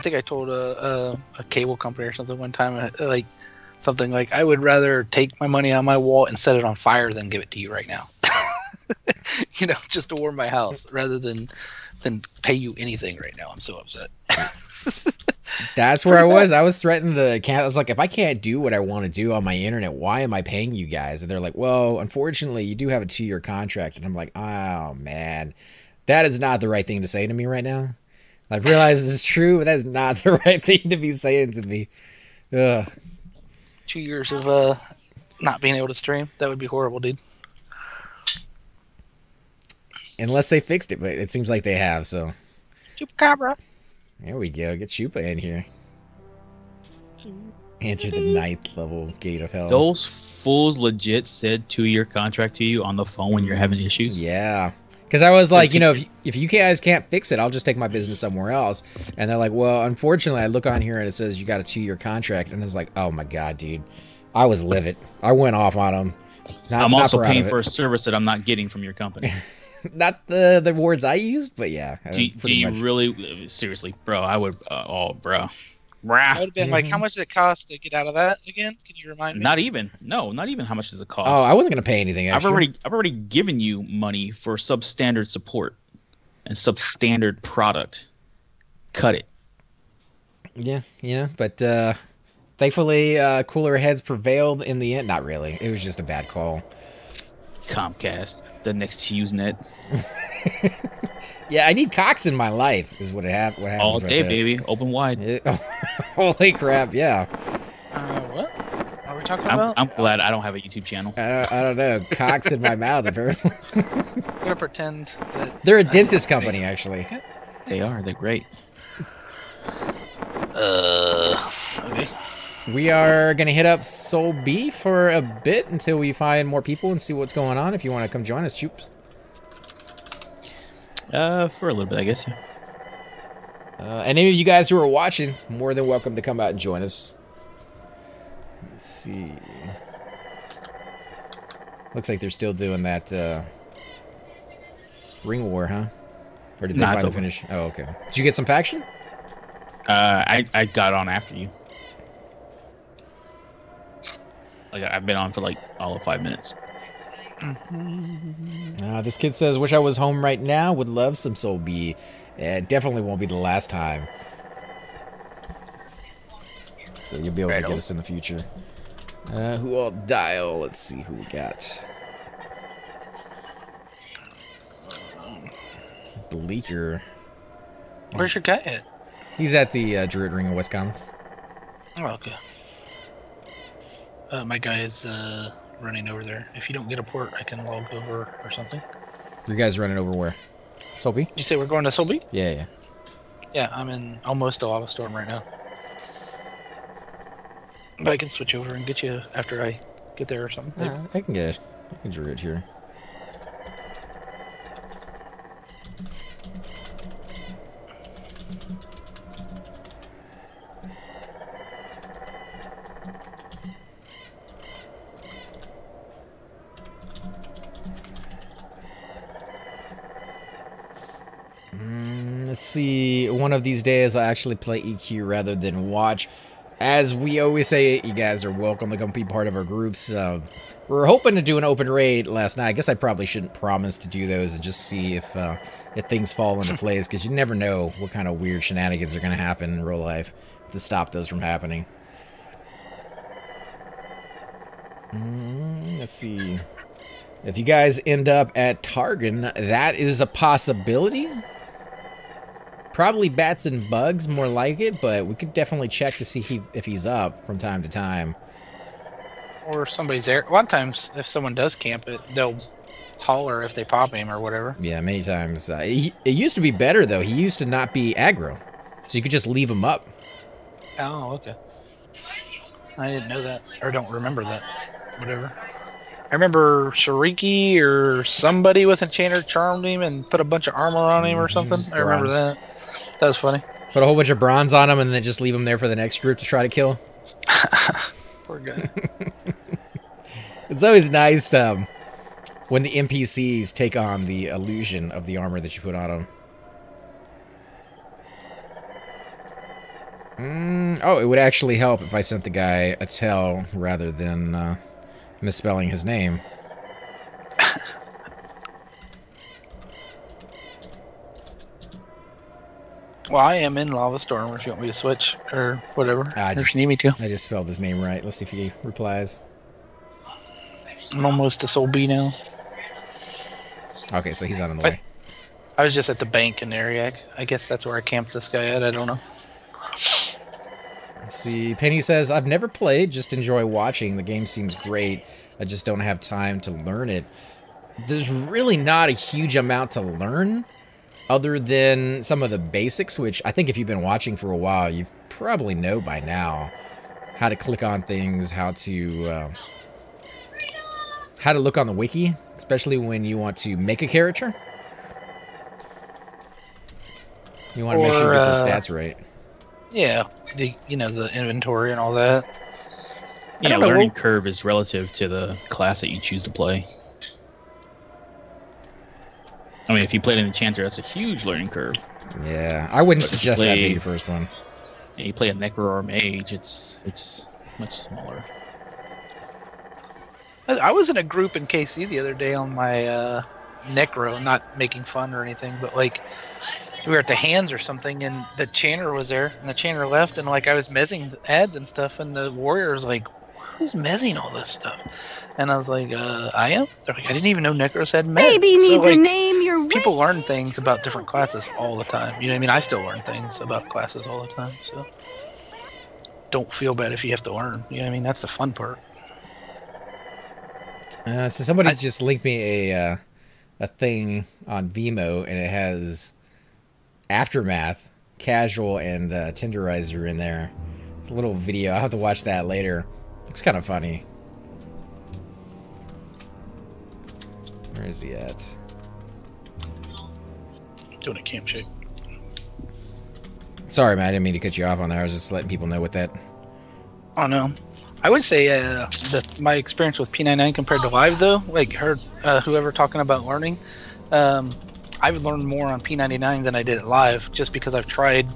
think I told a cable company or something one time, like something like, I would rather take my money on my wall and set it on fire than give it to you right now. You know, just to warm my house rather than pay you anything right now. I'm so upset. That's where I was. I was threatened to cancel. I was like, if I can't do what I want to do on my internet, why am I paying you guys? And they're like, well, unfortunately, you do have a 2-year contract. And I'm like, oh, man, that is not the right thing to say to me right now. I've realized this is true, but that is not the right thing to be saying to me. Ugh. 2 years of not being able to stream. That would be horrible, dude. Unless they fixed it, but it seems like they have, so. Chupacabra. There we go. Get Chupa in here. Enter the 9th level gate of hell. Those fools legit said 2-year contract to you on the phone when you're having issues. Yeah. Because I was like, you know, if you guys can't fix it, I'll just take my business somewhere else. And they're like, well, unfortunately, I look on here and it says you got a 2-year contract. And it's like, oh my God, dude. I was livid. I went off on them. I'm also paying for a service that I'm not getting from your company. Not the words I used, but yeah. Do you really, seriously, bro, I would, oh, bro. I would have been like, how much does it cost to get out of that again? Can you remind me? Not even how much does it cost. Oh, I wasn't going to pay anything extra. I've already given you money for substandard support and substandard product. Cut it. Yeah, but thankfully, cooler heads prevailed in the end. Not really. It was just a bad call. Comcast, the next HughesNet. Yeah, I need Cox in my life, is what happens. All day, right, baby. Open wide. Holy crap, yeah. What are we talking about? I'm glad I don't have a YouTube channel. I don't know. Cox in my mouth, apparently. I'm going to pretend that... They're a dentist company, actually. They are. They're great. Okay. We are going to hit up Soul B for a bit until we find more people and see what's going on. If you want to come join us, Choops. For a little bit, I guess. And any of you guys who are watching, more than welcome to come out and join us. Let's see. Looks like they're still doing that Ring War, huh? Or did they finally finish? Oh, okay. Did you get some faction? I got on after you. Like, I've been on for like all of 5 minutes. This kid says, wish I was home right now. Would love some Soul B. It definitely won't be the last time. So you'll be able to get us in the future. Who I'll dial? Let's see who we got. Bleaker. Where's your guy at? He's at the Druid Ring of Wisconsin. Oh, okay. My guy is running over there. If you don't get a port, I can log over or something. You guys running over where? Soapy? You say we're going to Soapy? Yeah. Yeah, I'm in almost a lava storm right now. But I can switch over and get you after I get there or something. I can Druid here. Let's see, one of these days I'll actually play EQ rather than watch. As we always say, you guys are welcome to come be part of our groups. We're hoping to do an open raid last night. I guess I probably shouldn't promise to do those and just see if things fall into place, because you never know what kind of weird shenanigans are going to happen in real life to stop those from happening. Let's see. If you guys end up at Targon, that is a possibility. Probably bats and bugs, more like it, but we could definitely check to see if he's up from time to time. Or somebody's there. A lot of times, if someone does camp it, they'll holler if they pop him or whatever. Yeah, many times. It used to be better, though. He used to not be aggro, so you could just leave him up. Oh, okay. I didn't know that, or don't remember that. Whatever. I remember Shariki or somebody with Enchanter charmed him and put a bunch of armor on him or something. I remember that. That was funny. Put a whole bunch of bronze on him and then just leave him there for the next group to try to kill. Poor guy. It's always nice when the NPCs take on the illusion of the armor that you put on them. Oh, it would actually help if I sent the guy a tell rather than misspelling his name. Well, I am in Lava Storm if you want me to switch or whatever. Or if you need me to. I just spelled his name right. Let's see if he replies. I'm almost to Soul B now. Okay, so he's on the way. I was just at the bank in Ariak. I guess that's where I camped this guy at. I don't know. Let's see. Penny says, I've never played, just enjoy watching. The game seems great. I just don't have time to learn it. There's really not a huge amount to learn other than some of the basics, which I think if you've been watching for a while, you probably know by now. How to click on things, how to look on the wiki, especially when you want to make a character. You want to make sure you get the stats right. Yeah, the inventory and all that. Yeah, learning curve is relative to the class that you choose to play. I mean, if you played an enchanter, that's a huge learning curve. Yeah, I wouldn't suggest that be your first one. Yeah, you play a necro or a mage, it's much smaller. I was in a group in KC the other day on my necro, not making fun or anything, but like we were at the hands or something, and the chanter was there, and the chanter left, and like I was mezzing ads and stuff, and the warrior was like, "Who's mezzing all this stuff?" And I was like, "I am." They're like, "I didn't even know necros had mezz." Baby needs so, like, a name. Your people learn things about different classes all the time. You know what I mean? I still learn things about classes all the time, so don't feel bad if you have to learn. You know what I mean? That's the fun part. So somebody just linked me a thing on Vimo, and it has Aftermath, Casual, and Tenderizer in there. It's a little video. I'll have to watch that later. Looks kind of funny. Where is he at? Doing a camp shake. Sorry, man. I didn't mean to cut you off on there. I was just letting people know what that... Oh, no. I would say my experience with P99 compared to live, though, like whoever talking about learning, I've learned more on P99 than I did at live, just because I've tried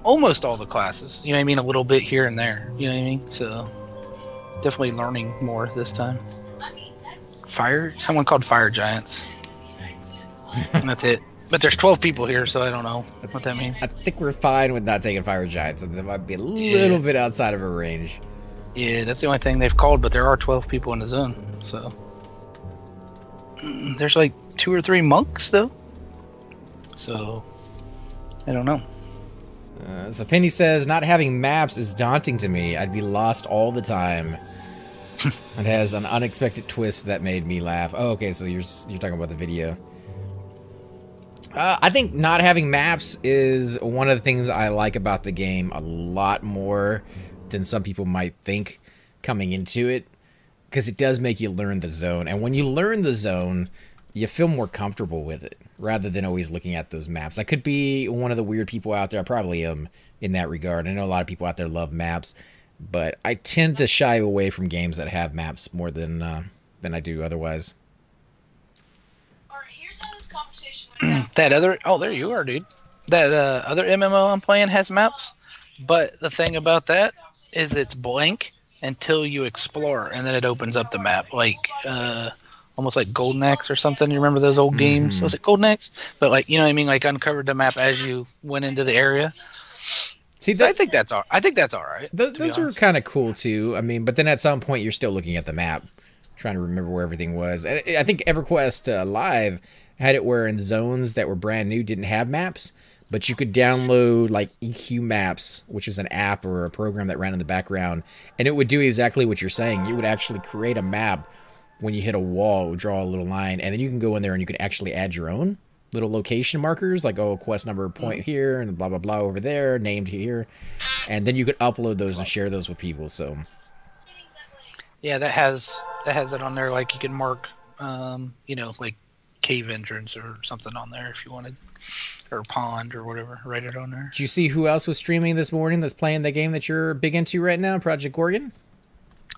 almost all the classes. You know what I mean? A little bit here and there. You know what I mean? So definitely learning more this time. Someone called Fire Giants. And that's it. But there's 12 people here, so I don't know what that means. I think we're fine with not taking Fire Giants. That might be a little bit outside of our range. Yeah, that's the only thing they've called, but there are 12 people in the zone, so... There's like 2 or 3 monks, though. So, I don't know. So Penny says, not having maps is daunting to me. I'd be lost all the time. It has an unexpected twist that made me laugh. Oh, okay, so you're talking about the video. I think not having maps is one of the things I like about the game a lot more than some people might think coming into it, because it does make you learn the zone, and when you learn the zone, you feel more comfortable with it rather than always looking at those maps. I could be one of the weird people out there. I probably am in that regard. I know a lot of people out there love maps, but I tend to shy away from games that have maps more than I do otherwise. There you are, dude. That other MMO I'm playing has maps, but the thing about that is it's blank until you explore, and then it opens up the map, like almost like Golden Axe or something. You remember those old games? Was it Golden Axe? But like, you know what I mean? Like uncovered the map as you went into the area. See, so I think that's all right. Those are kind of cool too. I mean, but then at some point you're still looking at the map, trying to remember where everything was. And I think Everquest Live had it where in zones that were brand new didn't have maps, but you could download like EQ Maps, which is an app or a program that ran in the background, and it would do exactly what you're saying. It would actually create a map when you hit a wall, it would draw a little line, and then you can go in there and you can actually add your own little location markers, like, oh, quest number point here, and blah, blah, blah over there, named here, and then you could upload those and share those with people, so... Yeah, that has it on there, like you can mark, you know, like cave entrance or something on there if you wanted, or pond or whatever, write it on there. Did you see who else was streaming this morning that's playing the game that you're big into right now, Project Gorgon?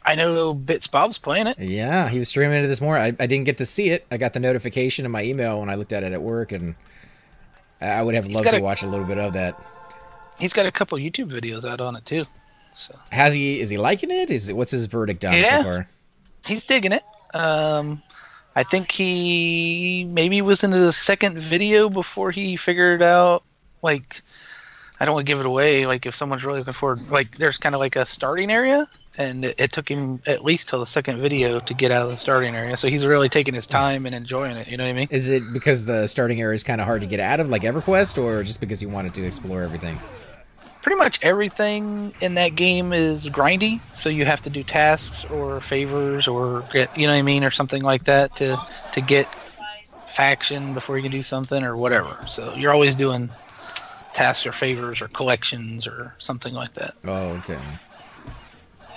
I know Bits Bob's playing it. Yeah, he was streaming it this morning. I didn't get to see it. I got the notification in my email when I looked at it at work, and I would have loved to watch a little bit of that. He's got a couple YouTube videos out on it too. So Is he liking it? What's his verdict on it so far? He's digging it. I think he maybe was into the second video before he figured out, like, I don't want to give it away. Like, if someone's really looking forward, like, there's kind of like a starting area, and it took him at least till the second video to get out of the starting area. So he's really taking his time and enjoying it. You know what I mean? Is it because the starting area is kind of hard to get out of, like Everquest, or just because he wanted to explore everything? Pretty much everything in that game is grindy, so you have to do tasks or favors or get, you know what I mean, or something like that to get faction before you can do something or whatever. So you're always doing tasks or favors or collections or something like that. Oh, okay.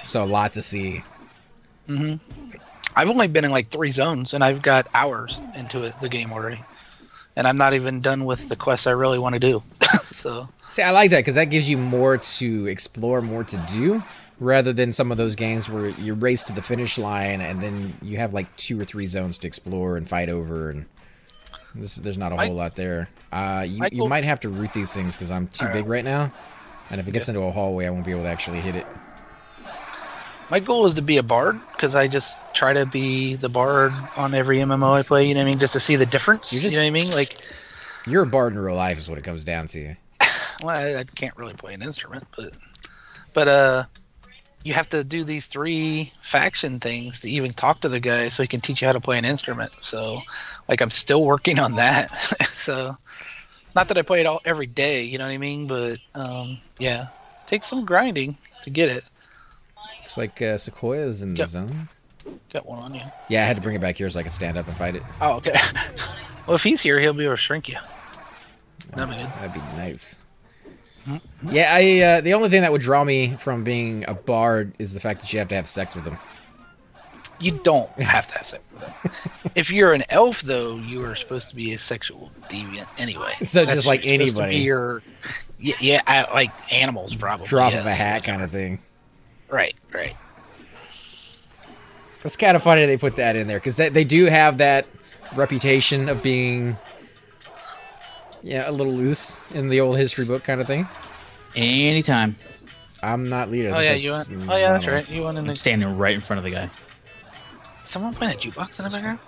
So a lot to see. Mm-hmm. I've only been in like 3 zones, and I've got hours into the game already, and I'm not even done with the quests I really want to do. So. See, I like that because that gives you more to explore, more to do, rather than some of those games where you race to the finish line and then you have like 2 or 3 zones to explore and fight over, and there's not a whole lot there. You might have to root these things because I'm too big right now, and if it gets into a hallway, I won't be able to actually hit it. My goal is to be a bard, because I just try to be the bard on every MMO I play, you know what I mean, just to see the difference, you know what I mean? Like, you're a bard in real life is what it comes down to. Well, I can't really play an instrument, but you have to do these 3 faction things to even talk to the guy so he can teach you how to play an instrument. So, like, I'm still working on that. So, not that I play it every day, you know what I mean? But, yeah, it takes some grinding to get it. Looks like Sequoia's in the zone. Got one on you. Yeah, I had to bring it back here so I could stand up and fight it. Oh, okay. Well, if he's here, he'll be able to shrink you. That'd be good. That'd be nice. Yeah, the only thing that would draw me from being a bard is the fact that you have to have sex with them. You don't have to have sex with them. If you're an elf, though, you are supposed to be a sexual deviant anyway. So just like anybody. Like animals, probably. Drop of a hat kind of thing. Right. It's kind of funny they put that in there, because they do have that reputation of being... Yeah, a little loose in the old history book kind of thing. Anytime. I'm not leader. Oh, yeah, you went. Oh, yeah, that's right. You went in I'm standing right in front of the guy. Someone playing a jukebox in the background?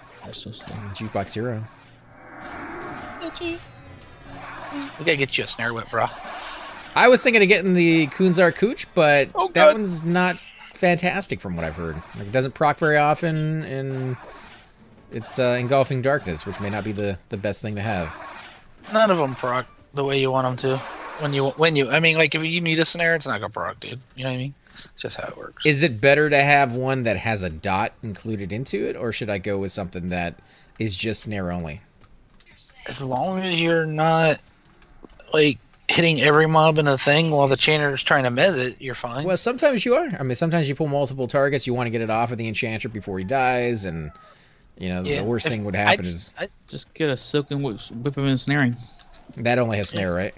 Jukebox Hero. We gotta get you a snare whip, bro. I was thinking of getting the Kunzar Cooch, but that one's not fantastic from what I've heard. Like, it doesn't proc very often, and it's Engulfing Darkness, which may not be the best thing to have. None of them proc the way you want them to. I mean, like, if you need a snare, it's not gonna proc, dude. You know what I mean? It's just how it works. Is it better to have one that has a dot included into it, or should I go with something that is just snare only? As long as you're not, like, hitting every mob in a thing while the chainer is trying to mez it, you're fine. Well, sometimes you are. I mean, sometimes you pull multiple targets. You want to get it off of the enchanter before he dies, and you know the worst thing would happen is just get a silken whip him in snaring. That only has snare, right?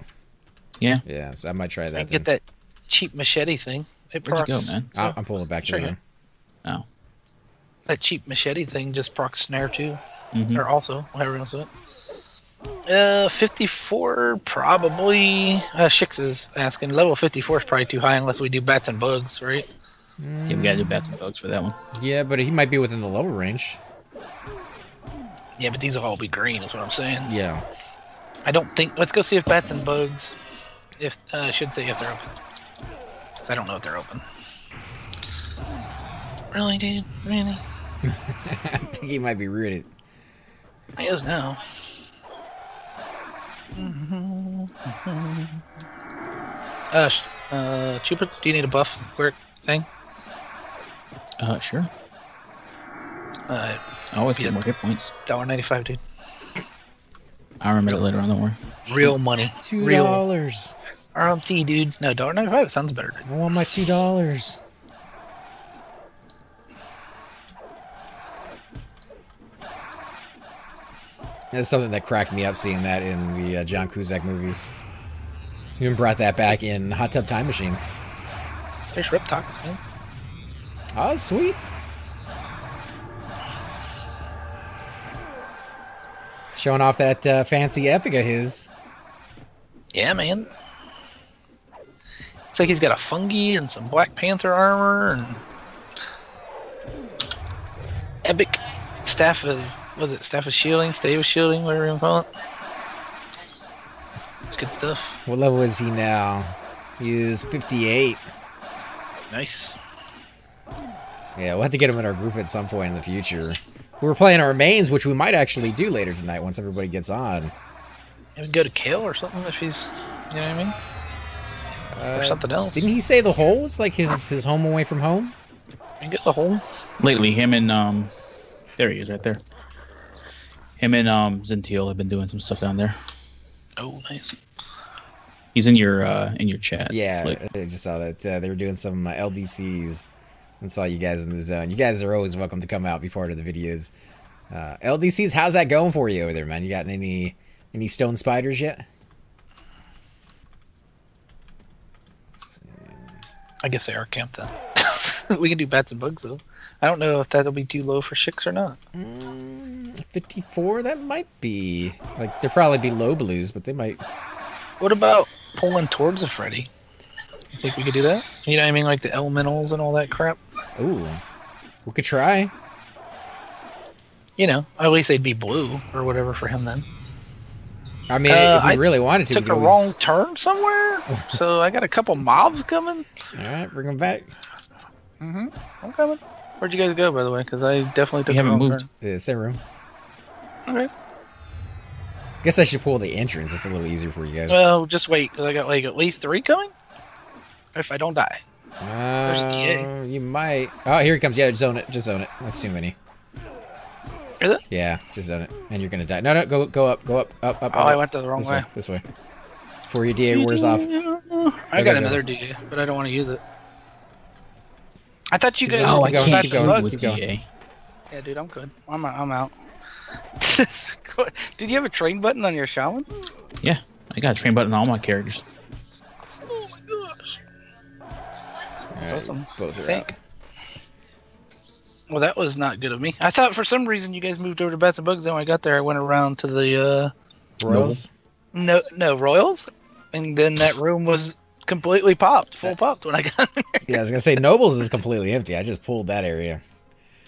Yeah. Yeah, so I might try that. Get that cheap machete thing. It Where'd you procs. go, man? I'm pulling it back to you. Oh. That cheap machete thing just procs snare too, Mm-hmm. or also, however you want to do it. 54 probably. Shix is asking. Level 54 is probably too high unless we do bats and bugs, right? Yeah, we gotta do bats and bugs for that one. Yeah, but he might be within the lower range. Yeah, but these will all be green, is what I'm saying. Yeah. I don't think. Let's go see if bats and bugs. I should say if they're open. 'Cause I don't know if they're open. Really, dude? Really? I think he might be rooted. He is now. Chupa, do you need a buff? Quick thing? Sure. I always get more hit points. $1.95, dude. I'll remember it later on, don't worry. Real money. $2. RMT, dude. No, $1.95 sounds better. I want my $2. That's something that cracked me up seeing that in the John Cusack movies. Even brought that back in Hot Tub Time Machine. There's Riptox, man. Oh, sweet. Showing off that fancy epic of his. Yeah, man. Looks like he's got a fungi and some Black Panther armor and epic staff of staff of shielding, stave of shielding, whatever you want to call it. It's good stuff. What level is he now? He is 58. Nice. Yeah, we'll have to get him in our group at some point in the future. We were playing our mains, which we might actually do later tonight once everybody gets on. Maybe go to Kale or something if he's, you know what I mean? Or something else. Didn't he say the hole was like his home away from home? You get the hole. Lately, him and there he is, right there. Him and Zintiel have been doing some stuff down there. Oh, nice. He's in your chat. Yeah, Slick. I just saw that they were doing some LDCs and saw you guys in the zone. You guys are always welcome to come out, be part of the videos. LDCs, how's that going for you over there, man? You got any stone spiders yet? I guess they are camped then. We can do bats and bugs though. I don't know if that'll be too low for Shicks or not. 54? That might be. Like, they'll probably be low blues, but they might. What about pulling towards a Freddy? You think we could do that? You know what I mean? Like the elementals and all that crap? Ooh. We could try. You know, at least they'd be blue or whatever for him then. I mean, if we really wanted to, Took we could a wrong turn somewhere, so I got a couple mobs coming. Alright, bring them back. I'm coming. Where'd you guys go, by the way? Because I definitely took We a haven't wrong moved. turn. Yeah, same room. Okay. Guess I should pull the entrance. It's a little easier for you guys. Well, just wait, because I got like at least 3 coming. If I don't die. There's a DA. You might. Oh, here he comes. Yeah, just zone it. Just zone it. That's too many. Is it? Yeah, just zone it. And you're gonna die. No, no, go up, up. Oh, I went the wrong this way. This way. Before your DA wears off. I got another DA, but I don't want to use it. I thought you guys Oh, were I going can't back to go bugs. with DA. Yeah, dude, I'm good. I'm out. Did you have a train button on your shaman? Yeah, I got a train button on all my characters. Oh my gosh. That's Alright, awesome. both are Thank. out. Well, that was not good of me. I thought for some reason you guys moved over to Bats and Bugs. Then when I got there, I went around to the Royals? no Royals, and then that room was completely popped, full popped when I got there. Yeah, I was gonna say Nobles is completely empty. I just pulled that area.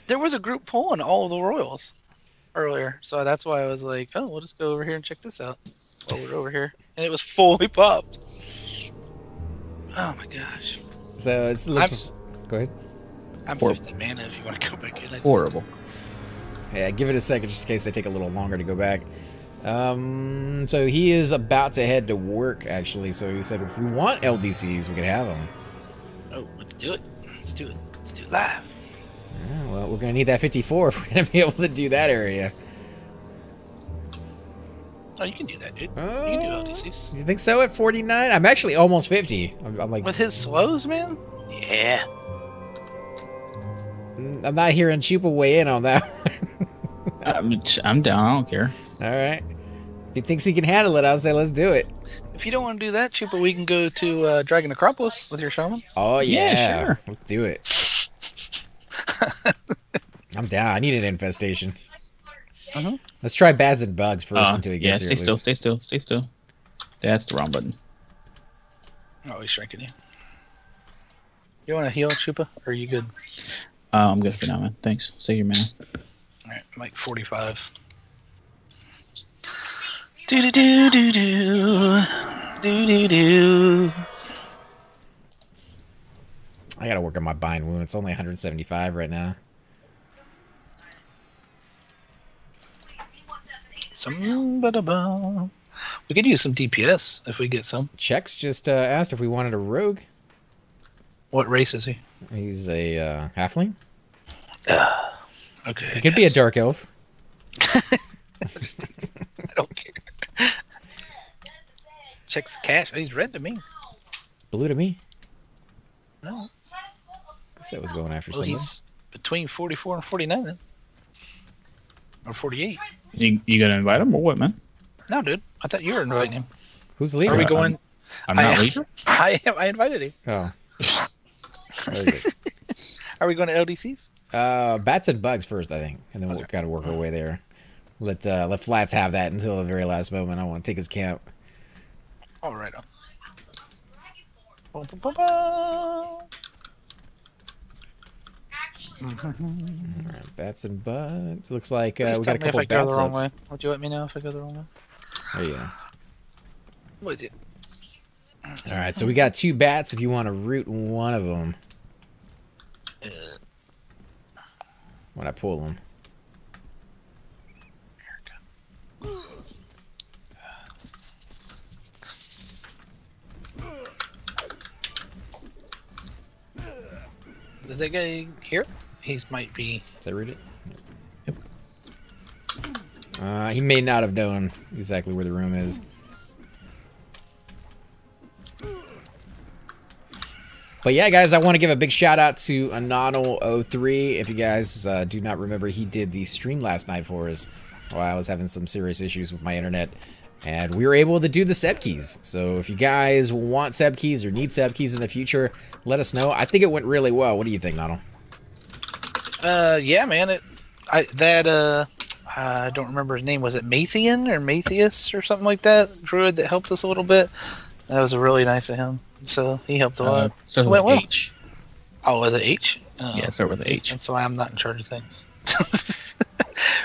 There was a group pulling all of the Royals earlier, so that's why I was like, oh, we'll just go over here and check this out while we're over here, and it was fully popped. Oh my gosh. So it looks. Go ahead. I'm 50 mana if you want to go back in. Horrible. Yeah, give it a second just in case they take a little longer to go back. So he is about to head to work, actually. So he said if we want LDCs, we could have them. Oh, let's do it. Let's do it. Let's do it live. Yeah, well, we're going to need that 54 if we're going to be able to do that area. Oh, you can do that, dude. You can do LDCs. You think so at 49? I'm actually almost 50. I'm like... With his slows, man? Yeah. I'm not hearing Chupa weigh in on that. I'm down. I don't care. All right. If he thinks he can handle it, I'll say let's do it. If you don't want to do that, Chupa, we can go to Dragon Acropolis with your shaman. Oh, yeah. Yeah, sure. Let's do it. I'm down. I need an infestation. Let's try bats and bugs first until he gets here. Stay still. That's the wrong button. Oh, he's shrinking you. You want to heal, Chupa? Or are you good? I'm good for now, man. Thanks. Save your mana. Alright, I'm like 45. Do-do-do-do-do. Do-do-do. I gotta work on my bind wound. It's only 175 right now. We could use some DPS if we get some. Chex just asked if we wanted a rogue. What race is he? He's a halfling. Okay. He could be a dark elf. I don't care. Checks cash. Oh, he's red to me. Blue to me. No. Guess that was going after Well, something. he's between 44 and 49 then. Or 48. You gonna invite him or what, man? No, dude. I thought you were inviting him. Who's the leader? Are we going? I'm not leader. I am. I invited him. Oh. Very good. Are we going to LDCs? Bats and bugs first, I think, and then we'll kind of work our way there. Let Flats have that until the very last moment. I want to take his camp. All right. Alright, bats and bugs. Looks like we Please got tell a me if couple I go the bats wrong up. way. Would you let me know if I go the wrong way? There you go. What is it? Alright, so we got 2 bats if you want to root one of them. When I pull them. Is that guy here? He might be. Did I read it? Yep. He may not have known exactly where the room is. But yeah, guys, I want to give a big shout out to Anonal03. If you guys do not remember, he did the stream last night for us while I was having some serious issues with my internet. And we were able to do the SEB keys. So if you guys want SEB keys or need SEB keys in the future, let us know. I think it went really well. What do you think, Nonal? Yeah, man. I don't remember his name. Was it Mathian or Mathias or something like that? Druid that helped us a little bit. That was really nice of him. So he helped a lot. So It went well. H. Oh, was it H? Yeah, start with H. That's why I'm not in charge of things.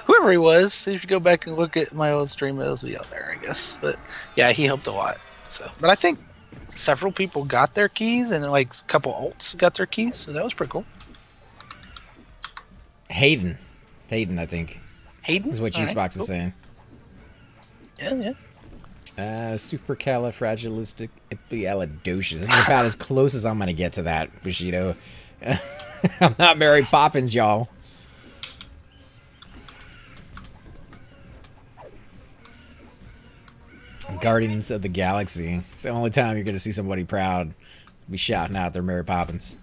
Whoever he was, if you go back and look at my old stream, it'll be out there, I guess. But yeah, he helped a lot. So, but I think several people got their keys, and like a couple alts got their keys, so that was pretty cool. Hayden, I think, Hayden is what G-Spox is saying. Yeah. Supercalifragilisticexpialidocious. This is about as close as I'm gonna get to that, Bushido. I'm not Mary Poppins, y'all. Guardians of the Galaxy. It's the only time you're gonna see somebody proud be shouting out their Mary Poppins.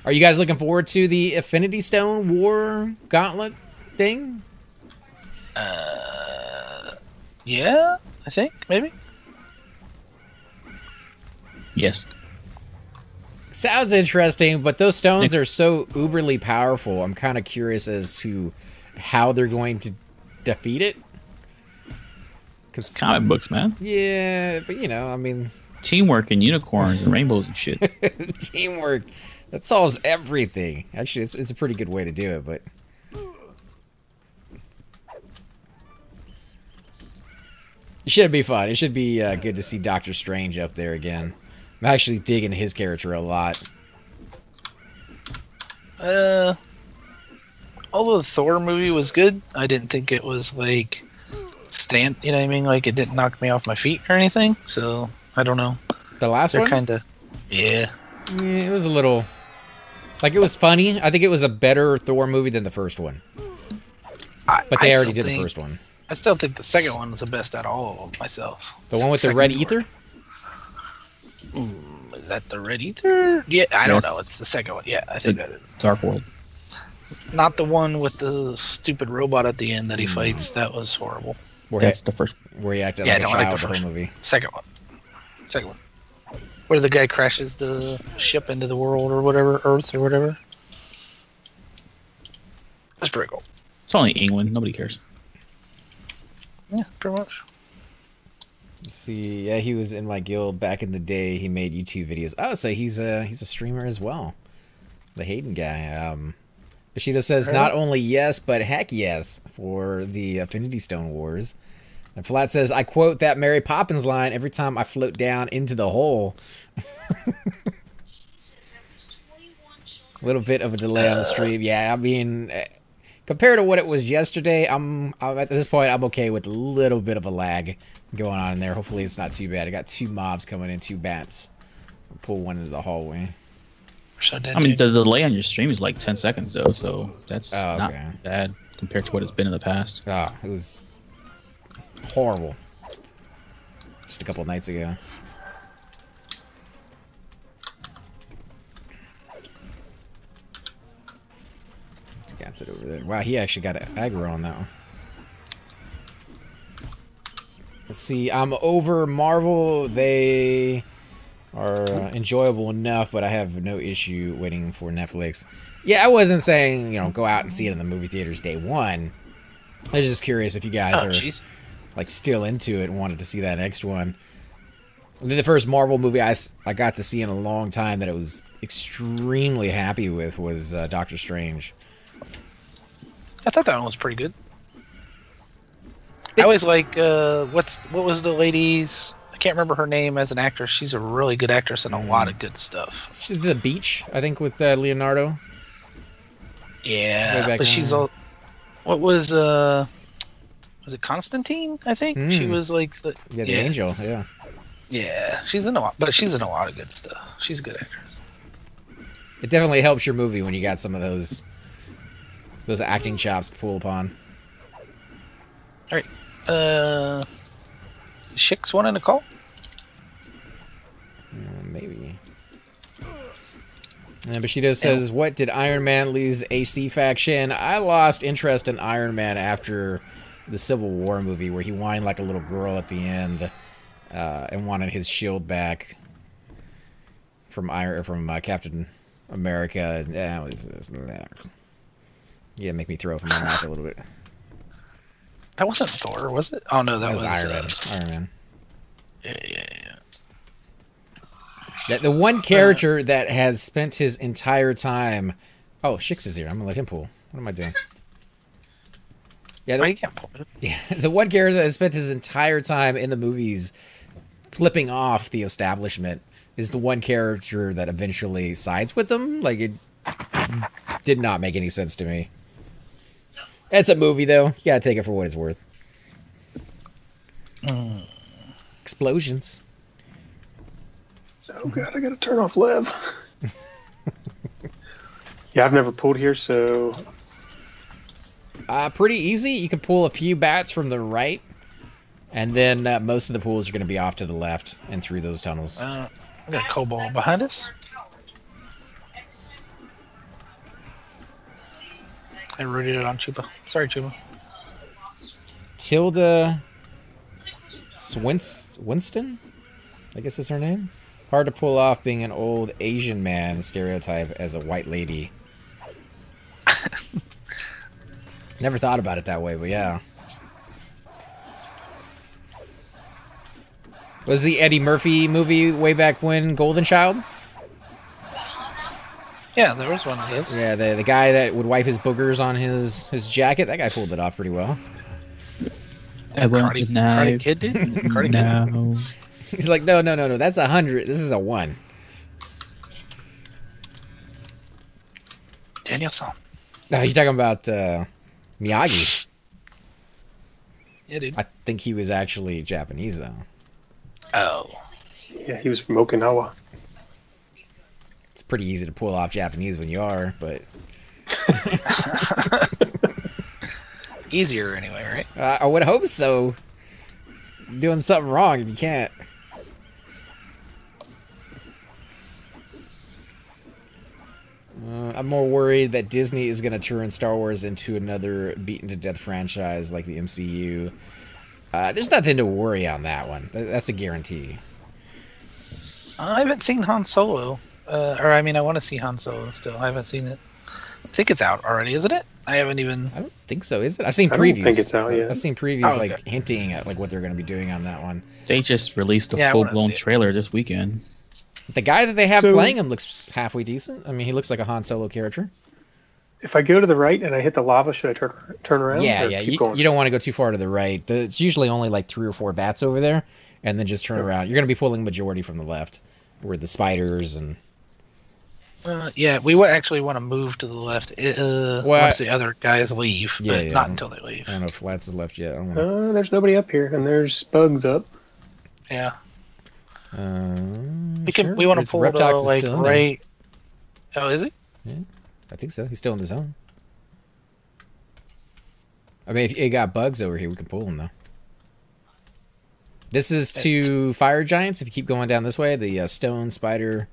Are you guys looking forward to the Affinity Stone War Gauntlet thing? Yeah, I think maybe. Yes. Sounds interesting, but those stones are so uberly powerful. I'm kind of curious as to how they're going to defeat it. Cause comic books, man. Yeah, but you know, I mean, teamwork and unicorns and rainbows and shit. Teamwork, that solves everything. Actually, it's a pretty good way to do it, but it should be fun. It should be good to see Doctor Strange up there again. I'm actually digging his character a lot. Although the Thor movie was good, I didn't think it was like you know what I mean? Like it didn't knock me off my feet or anything. So I don't know. The last one, kind of, yeah. Yeah, it was a little, like, it was funny. I think it was a better Thor movie than the first one. But they already did the first one. I still think the second one was the best out of all of them myself. The one with the red ether? Is that the red ether? Yeah, I don't know. It's the second one. Yeah, I think that is. Dark World. Not the one with the stupid robot at the end that he fights. That was horrible. That's the first. Where he acted like a child the whole movie. Second one. Where the guy crashes the ship into the world or whatever, Earth or whatever. That's pretty cool. It's only England. Nobody cares. Yeah, pretty much. Let's see. Yeah, he was in my guild back in the day. He made YouTube videos. Oh, so he's a streamer as well. The Hayden guy. Bushido says not only yes, but heck yes for the Affinity Stone Wars. And Flat says, I quote that Mary Poppins line every time I float down into the hole. A little bit of a delay on the stream. Yeah, I mean, compared to what it was yesterday, I'm at this point, I'm okay with a little bit of a lag going on in there. Hopefully it's not too bad. I got 2 mobs coming in, 2 bats. I'll pull one into the hallway. I mean, the delay on your stream is like 10 seconds, though, so that's not bad compared to what it's been in the past. Oh, it was horrible. Just a couple nights ago. Got it over there. Wow, he actually got an aggro on that one. Let's see. I'm over Marvel. They are enjoyable enough, but I have no issue waiting for Netflix. Yeah, I wasn't saying, you know, go out and see it in the movie theaters day one. I was just curious if you guys are like still into it and wanted to see that next one. And then the first Marvel movie I got to see in a long time that I was extremely happy with was Doctor Strange. I thought that one was pretty good. I always like what was the lady's? I can't remember her name as an actress. She's a really good actress in a lot of good stuff. She's The Beach, I think, with Leonardo. Yeah, but she's all. What was it Constantine? I think she was like the angel. Yeah. Yeah, she's in a lot, but she's in a lot of good stuff. She's a good actress. It definitely helps your movie when you got some of those acting chops to pull upon. All right, Shix wanting to call? Maybe. Bushido says, "What did Iron Man lose AC faction? I lost interest in Iron Man after the Civil War movie, where he whined like a little girl at the end." And wanted his shield back from Captain America. Yeah, make me throw up in my mouth a little bit. That wasn't Thor, was it? Oh no, that was Iron Man. Iron Man. Yeah. The one character that has spent his entire time. Oh, Shix is here. I'm gonna let him pull. What am I doing? Yeah, you can't pull it. Yeah, the one character that has spent his entire time in the movies flipping off the establishment is the one character that eventually sides with them. Like, it did not make any sense to me. It's a movie, though. You gotta take it for what it's worth. Explosions. Oh god, I gotta turn off Lev. Yeah, I've never pulled here, so... Pretty easy. You can pull a few bats from the right. And then most of the pools are going to be off to the left and through those tunnels. We got a Cobalt behind us. I rooted it on Chupa. Sorry, Chupa. Tilda Winston? I guess is her name? Hard to pull off being an old Asian man stereotype as a white lady. Never thought about it that way, but yeah. Was the Eddie Murphy movie way back when Golden Child? Yeah, there was one of those. Yeah, the guy that would wipe his boogers on his jacket, that guy pulled it off pretty well. Karate Kid did? Karate No. He's like, no, that's 100. This is a 1. Daniel-san. Oh, you're talking about Miyagi. Yeah, dude. I think he was actually Japanese, though. Oh. Yeah, he was from Okinawa. It's pretty easy to pull off Japanese when you are, but... Easier anyway, right? I would hope so. Doing something wrong if you can't. I'm more worried that Disney is going to turn Star Wars into another beaten-to-death franchise like the MCU. There's nothing to worry on that one. That's a guarantee. I haven't seen Han Solo. I want to see Han Solo still. I haven't seen it. I think it's out already, isn't it? I don't think so, is it? I've seen previews. I don't think it's out yet. I've seen previews hinting at what they're going to be doing on that one. They just released a full-blown trailer this weekend. The guy that they have playing him looks halfway decent. I mean, he looks like a Han Solo character. If I go to the right and I hit the lava, should I turn around? Yeah. You don't want to go too far to the right. It's usually only like 3 or 4 bats over there, and then just turn around. You're going to be pulling majority from the left, where the spiders and... we actually want to move to the left once the other guys leave. Not until they leave. I don't know if Flats is left yet. There's nobody up here, and there's bugs up. Yeah. Sure. We want to pull right. Oh, is he? Yeah, I think so. He's still in the zone. I mean, if you got bugs over here, we can pull them though. This is to fire giants. If you keep going down this way, the stone spider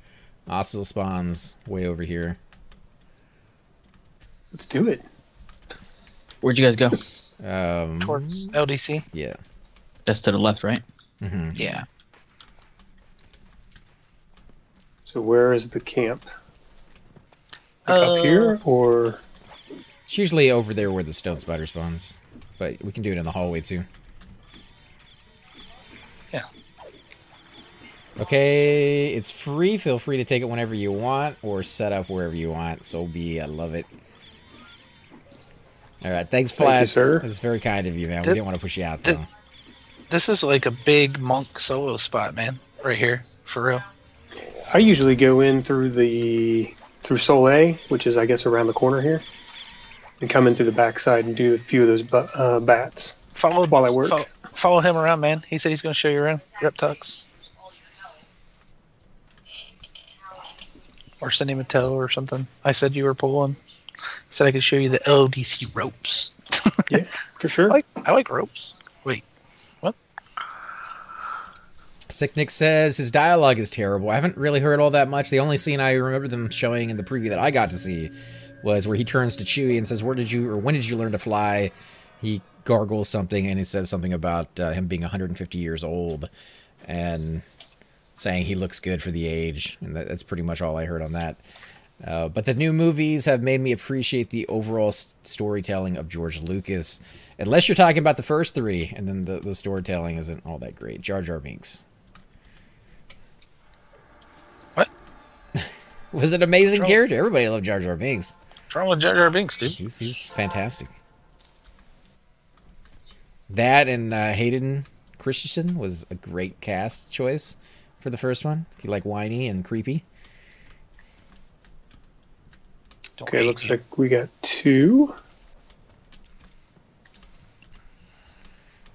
also spawns way over here. Let's do it. Where'd you guys go? Towards LDC. Yeah. That's to the left, right? Mm-hmm. Yeah. So where is the camp? Up here, or? It's usually over there where the stone spider spawns, but we can do it in the hallway too. Yeah. Okay, it's free. Feel free to take it whenever you want or set up wherever you want. So be, I love it. All right, thanks, Flats. Thank you, sir. That's very kind of you, man. We didn't want to push you out, though. This is like a big monk solo spot, man. Right here, for real. I usually go in through Soleil, which is, I guess, around the corner here, and come in through the backside and do a few of those bats while I work. Follow him around, man. He said he's going to show you around. Reptux. Or send him a tow or something. I said you were pulling. He said I could show you the LDC ropes. Yeah, for sure. I like ropes. Wait, what? Sick Nick says his dialogue is terrible. I haven't really heard all that much. The only scene I remember them showing in the preview that I got to see was where he turns to Chewie and says, when did you learn to fly? He gargles something and he says something about him being 150 years old and saying he looks good for the age. And that's pretty much all I heard on that. But the new movies have made me appreciate the overall storytelling of George Lucas. Unless you're talking about the first three, and then the storytelling isn't all that great. Jar Jar Binks. What? Was an amazing character. Everybody loved Jar Jar Binks. What's wrong with Jar Jar Binks, dude? He's fantastic. That and Hayden Christensen was a great cast choice for the first one. If you like whiny and creepy. Okay, looks like we got 2.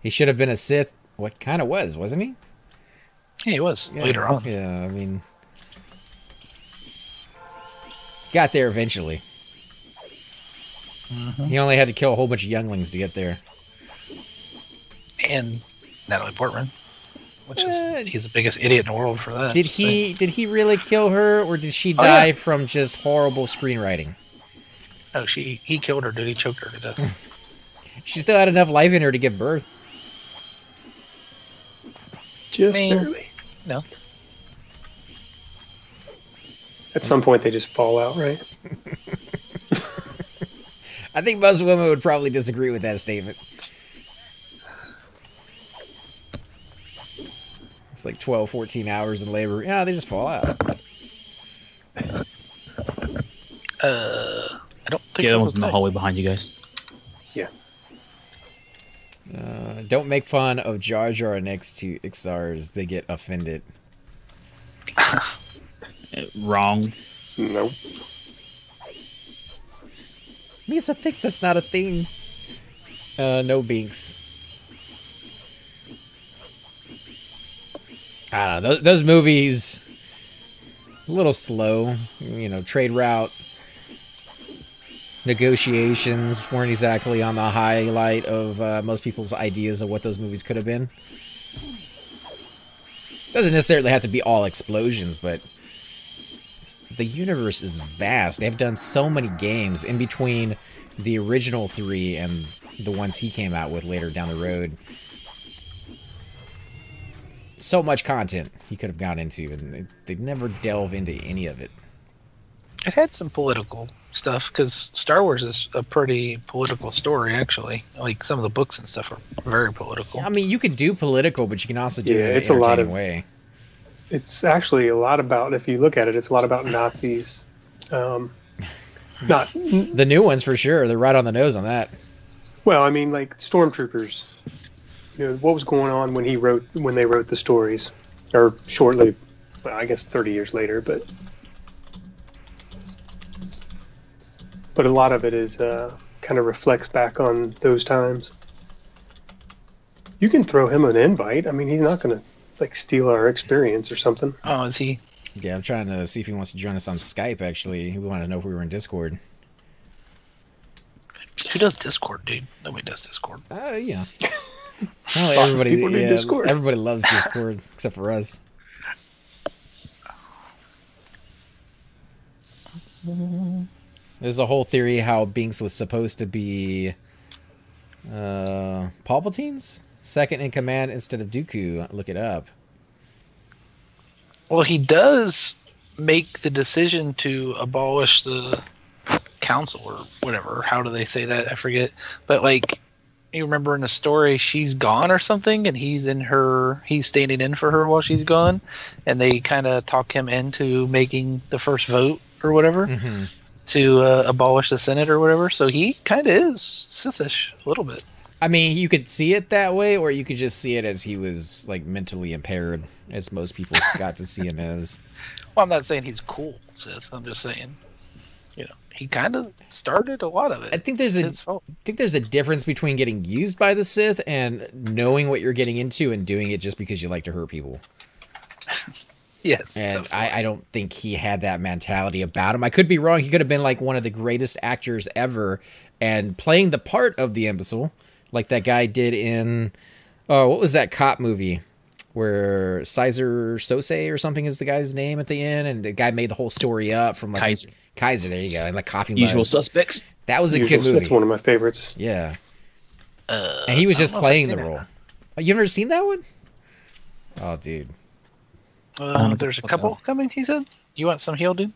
He should have been a Sith. What kind of was, wasn't he? Yeah, he was. Yeah, later on. Yeah, I mean... Got there eventually. Mm-hmm. He only had to kill a whole bunch of younglings to get there. And Natalie Portman. Which is... He's the biggest idiot in the world for that. Did he really kill her, or did she die from just horrible screenwriting? Oh, he killed her, dude. He choked her to death. She still had enough life in her to give birth. Just barely. No. At some point, they just fall out, right? I think most women would probably disagree with that statement. It's like 12, 14 hours in labor. Yeah, they just fall out. I don't think that one's in the hallway behind you guys. Yeah. Don't make fun of Jar Jar next to Ixars. They get offended. Wrong. Nope. Lisa, think that's not a thing. No Binks. I don't know. Those movies, a little slow. You know, trade route. Negotiations weren't exactly on the highlight of most people's ideas of what those movies could have been. Doesn't necessarily have to be all explosions, but the universe is vast. They've done so many games in between the original 3 and the ones he came out with later down the road. So much content he could have gone into, and they never delve into any of it. It had some political stuff, because Star Wars is a pretty political story, actually. Like, some of the books and stuff are very political. I mean, you could do political, but you can also do it in an it's a lot of way. It's actually a lot about, if you look at it, it's a lot about Nazis. Not the new ones for sure. They're right on the nose on that. Well, I mean, like stormtroopers. You know what was going on when they wrote the stories, or shortly, well, I guess 30 years later, but a lot of it is kind of reflects back on those times. You can throw him an invite. I mean, he's not going to like steal our experience or something. Oh, is he? Yeah, I'm trying to see if he wants to join us on Skype, actually. We want to know if we were in Discord. Who does Discord, dude? Nobody does Discord. Yeah. Well, everybody loves Discord, except for us. There's a whole theory how Binks was supposed to be Palpatine's second in command instead of Dooku. Look it up. Well, he does make the decision to abolish the council or whatever. How do they say that? I forget. But like, you remember in the story she's gone or something, and he's standing in for her while she's gone, and they kind of talk him into making the first vote or whatever to abolish the Senate or whatever. So he kind of is Sithish a little bit. I mean, you could see it that way, or you could just see it as he was like mentally impaired, as most people got to see him as. Well, I'm not saying he's cool, Sith. I'm just saying, he kind of started a lot of it. I think there's a difference between getting used by the Sith and knowing what you're getting into and doing it just because you like to hurt people. Yes. And I don't think he had that mentality about him. I could be wrong. He could have been like one of the greatest actors ever and playing the part of the imbecile, like that guy did in, what was that cop movie where Caesar Sose or something is the guy's name at the end, and the guy made the whole story up from like Kaiser, there you go, and like Coffee Usual Suspects. That was a good movie. That's one of my favorites. Yeah. And he was just playing the role. Oh, you've never seen that one? Oh, dude. There's a couple coming, he said. You want some heal, dude?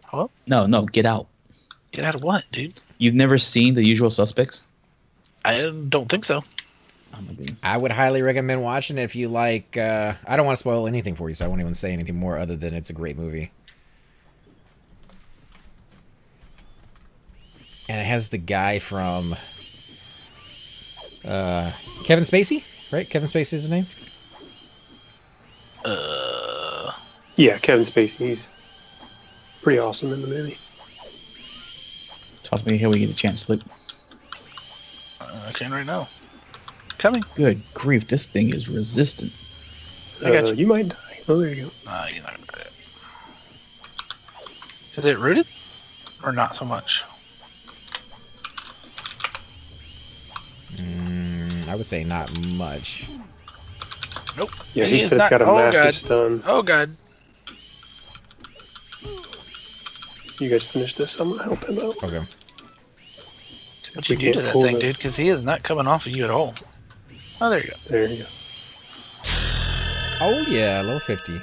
Hello? No, get out. Get out of what, dude? You've never seen The Usual Suspects? I don't think so. I would highly recommend watching it if you like. I don't want to spoil anything for you, so I won't even say anything more other than it's a great movie. And it has the guy from Kevin Spacey, right? Kevin Spacey is his name? Yeah, Kevin Spacey. He's pretty awesome in the movie. Toss me here, we get a chance to sleep. I can right now. Coming. Good grief, this thing is resistant. I got you. You might die. Oh, there you go. You're not gonna do it. Is it rooted? Or not so much? I would say not much. Nope. Yeah, he said it's got a massive stun. Oh, God. You guys finish this, I'm going to help him out. Okay. What you do to that thing, dude? Because he is not coming off of you at all. Oh, there you go. There you go. Oh, yeah, level 50.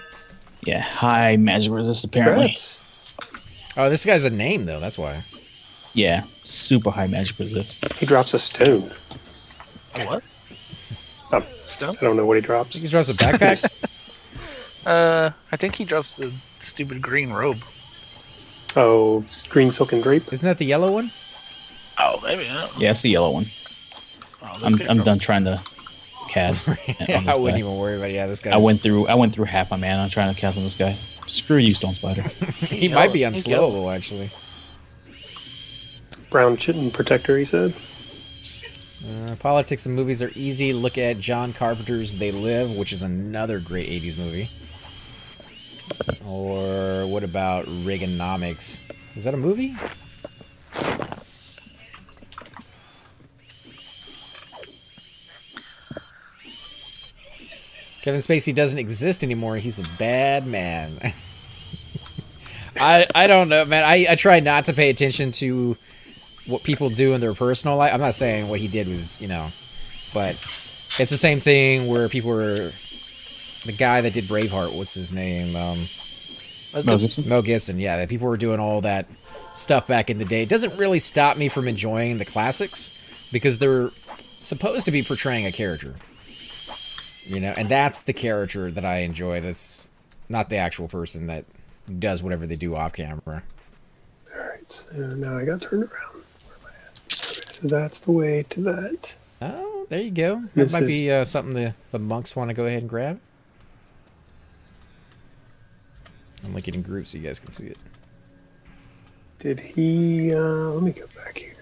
Yeah, high magic resist apparently. Congrats. Oh, this guy's a name, though. That's why. Yeah, super high magic resist. He drops a stone. A what? Stone? I don't know what he drops. He drops a backpack? I think he drops the stupid green robe. Oh, green silken drape? Isn't that the yellow one? Oh, maybe. Yeah, it's the yellow one. Oh, I'm done trying to cast. Yeah, I wouldn't even worry about this guy. I went through half my mana trying to cast on this guy. Screw you, Stone Spider. He might be unslowable, actually. Brown Chitin Protector, he said. Politics and movies are easy. Look at John Carpenter's They Live, which is another great 80s movie. Or what about Reaganomics? Is that a movie? Kevin Spacey doesn't exist anymore. He's a bad man. I don't know, man. I try not to pay attention to what people do in their personal life. I'm not saying what he did was, but it's the same thing where people were... The guy that did Braveheart, what's his name? Mel Gibson? Mel Gibson, yeah. That people were doing all that stuff back in the day. It doesn't really stop me from enjoying the classics because they're supposed to be portraying a character. And that's the character that I enjoy. That's not the actual person that does whatever they do off camera. Alright, so now I got turned around. Where am I at? So that's the way to that. Oh, there you go. That might be something the monks want to go ahead and grab. I'm looking in groups so you guys can see it. Did he... let me go back here.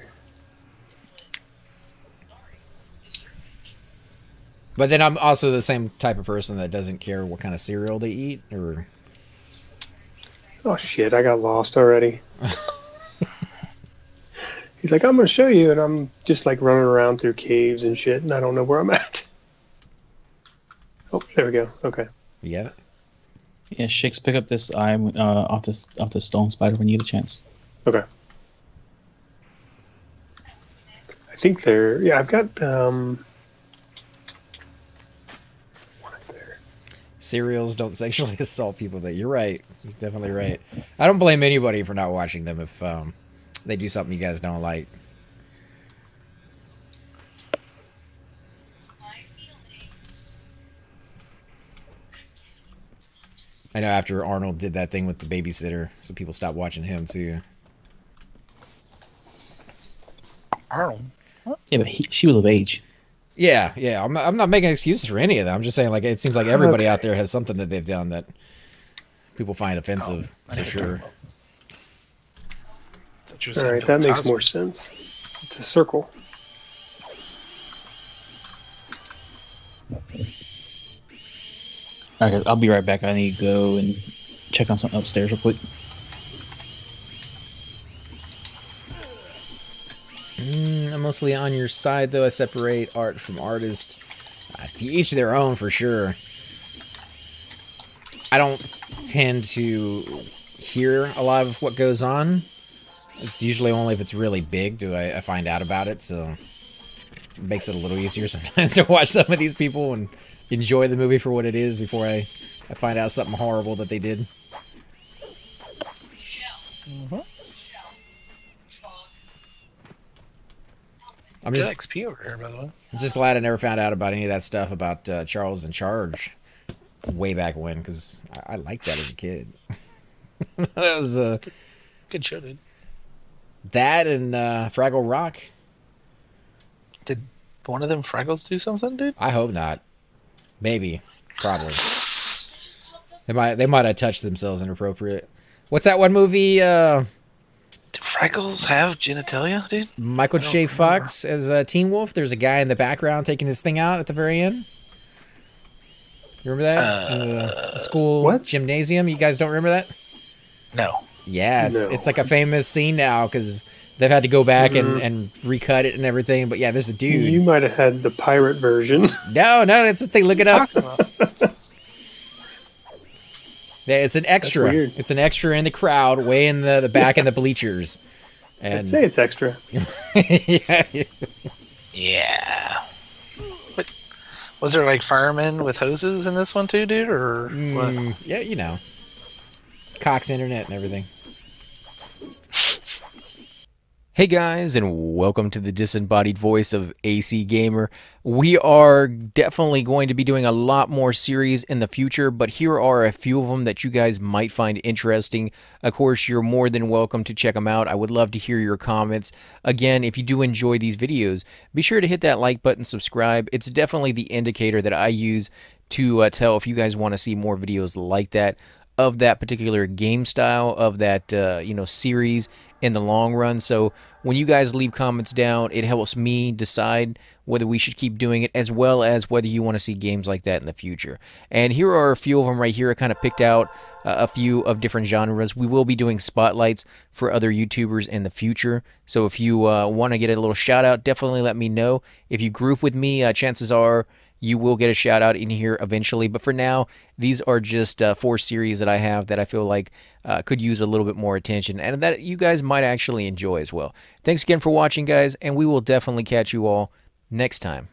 But then I'm also the same type of person that doesn't care what kind of cereal they eat, or... Oh shit, I got lost already. He's like, I'm going to show you, and I'm just like running around through caves and shit, and I don't know where I'm at. Oh, there we go. Okay. You get it? Yeah, Shakes, pick up this eye off the Stone Spider when you get a chance. Okay. I think they're... Yeah, I've got... one right there. Cereals don't sexually assault people. You're right. You're definitely right. I don't blame anybody for not watching them if they do something you guys don't like. I know after Arnold did that thing with the babysitter, so people stopped watching him too. Arnold. Yeah, but she was of age. Yeah, yeah. I'm not making excuses for any of them. I'm just saying, like, it seems like everybody out there has something that they've done that people find offensive, for sure. All right, that makes more sense. It's a circle. All right, guys, I'll be right back. I need to go and check on something upstairs real quick. I'm mostly on your side, though. I separate art from artist. To each their own, for sure. I don't tend to hear a lot of what goes on. It's usually only if it's really big do I find out about it, so it makes it a little easier sometimes to watch some of these people and enjoy the movie for what it is before I find out something horrible that they did. I'm just XP over here, by the way. I'm just glad I never found out about any of that stuff about Charles in Charge way back when, because I liked that as a kid. That was good show, dude. That and Fraggle Rock. Did one of them Fraggles do something, dude? I hope not. Maybe. Probably. They might have touched themselves inappropriate. What's that one movie? Do Fraggles have genitalia, dude? Michael J. Fox as Teen Wolf. There's a guy in the background taking his thing out at the very end. You remember that? In the school gymnasium? You guys don't remember that? No. Yeah, it's like a famous scene now because they've had to go back and recut it and everything. But yeah, there's a dude. You might have had the pirate version. No, that's the thing. Look it up. Yeah, it's an extra. It's an extra in the crowd, way in the back in the bleachers. And I'd say it's extra. Yeah. But was there like firemen with hoses in this one too, dude, or what? Yeah, you know, Cox Internet and everything. Hey guys, and welcome to the disembodied voice of AC Gamer. We are definitely going to be doing a lot more series in the future, but here are a few of them that you guys might find interesting. Of course, you're more than welcome to check them out. I would love to hear your comments. Again, if you do enjoy these videos, be sure to hit that like button, subscribe. It's definitely the indicator that I use to tell if you guys want to see more videos like that, of that particular game style, of that series in the long run. So when you guys leave comments down, it helps me decide whether we should keep doing it, as well as whether you want to see games like that in the future. And here are a few of them right here. I kind of picked out a few of different genres. We will be doing spotlights for other YouTubers in the future. So if you want to get a little shout out, definitely let me know. If you group with me, chances are you will get a shout out in here eventually. But for now, these are just 4 series that I have that I feel like could use a little bit more attention and that you guys might actually enjoy as well. Thanks again for watching, guys, and we will definitely catch you all next time.